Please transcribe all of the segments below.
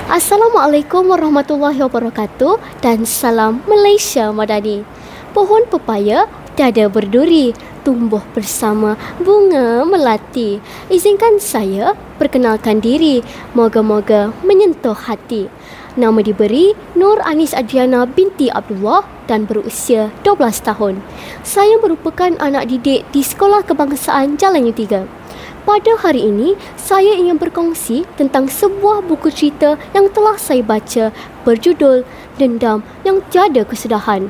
Assalamualaikum warahmatullahi wabarakatuh dan salam Malaysia Madani. Pohon pepaya tiada berduri, tumbuh bersama bunga melati. Izinkan saya perkenalkan diri, moga-moga menyentuh hati. Nama diberi Nur Anis Adriana binti Abdullah dan berusia 12 tahun. Saya merupakan anak didik di Sekolah Kebangsaan Jalan U3. Pada hari ini, saya ingin berkongsi tentang sebuah buku cerita yang telah saya baca berjudul Dendam yang Tiada Kesudahan.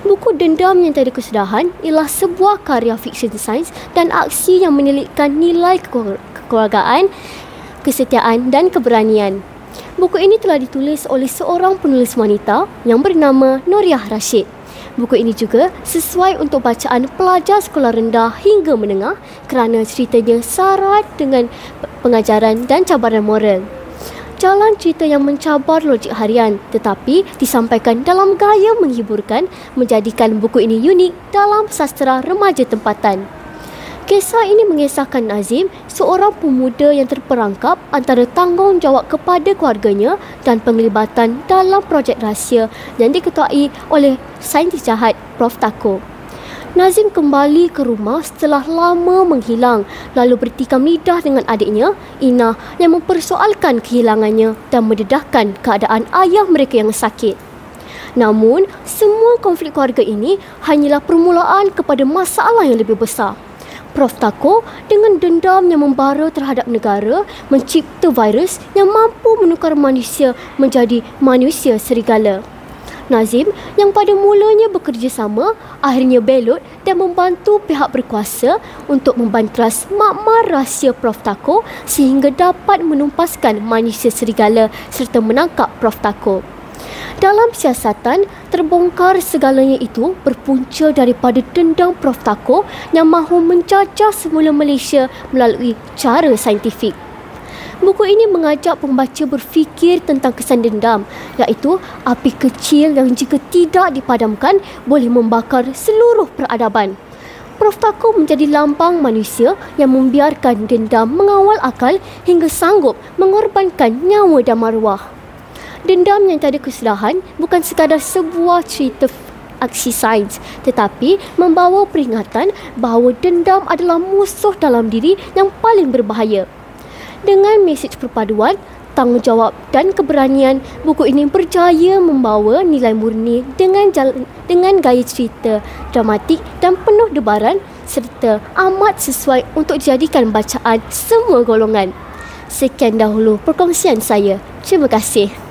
Buku Dendam yang Tiada Kesudahan ialah sebuah karya fiksyen sains dan aksi yang menyelipkan nilai kekeluargaan, kesetiaan dan keberanian. Buku ini telah ditulis oleh seorang penulis wanita yang bernama Nuriah Rashid. Buku ini juga sesuai untuk bacaan pelajar sekolah rendah hingga menengah kerana ceritanya syarat dengan pengajaran dan cabaran moral. Jalan cerita yang mencabar logik harian tetapi disampaikan dalam gaya menghiburkan menjadikan buku ini unik dalam sastera remaja tempatan. Kisah ini mengisahkan Nazim, seorang pemuda yang terperangkap antara tanggungjawab kepada keluarganya dan penglibatan dalam projek rahsia yang diketuai oleh saintis jahat Prof. Tako. Nazim kembali ke rumah setelah lama menghilang lalu bertikam lidah dengan adiknya, Ina, yang mempersoalkan kehilangannya dan mendedahkan keadaan ayah mereka yang sakit. Namun, semua konflik keluarga ini hanyalah permulaan kepada masalah yang lebih besar. Prof. Tako dengan dendam yang membara terhadap negara mencipta virus yang mampu menukar manusia menjadi manusia serigala. Nazim yang pada mulanya bekerjasama akhirnya belot dan membantu pihak berkuasa untuk membantras makmar rahsia Prof. Tako sehingga dapat menumpaskan manusia serigala serta menangkap Prof. Tako. Dalam siasatan, terbongkar segalanya itu berpunca daripada dendam Prof. Tako yang mahu menjajah semula Malaysia melalui cara saintifik. Buku ini mengajak pembaca berfikir tentang kesan dendam, iaitu api kecil yang jika tidak dipadamkan boleh membakar seluruh peradaban. Prof. Tako menjadi lambang manusia yang membiarkan dendam mengawal akal hingga sanggup mengorbankan nyawa dan maruah. Dendam yang tiada kesudahan bukan sekadar sebuah cerita aksi sains tetapi membawa peringatan bahawa dendam adalah musuh dalam diri yang paling berbahaya. Dengan mesej perpaduan, tanggungjawab dan keberanian, buku ini berjaya membawa nilai murni dengan gaya cerita dramatik dan penuh debaran serta amat sesuai untuk dijadikan bacaan semua golongan. Sekian dahulu perkongsian saya. Terima kasih.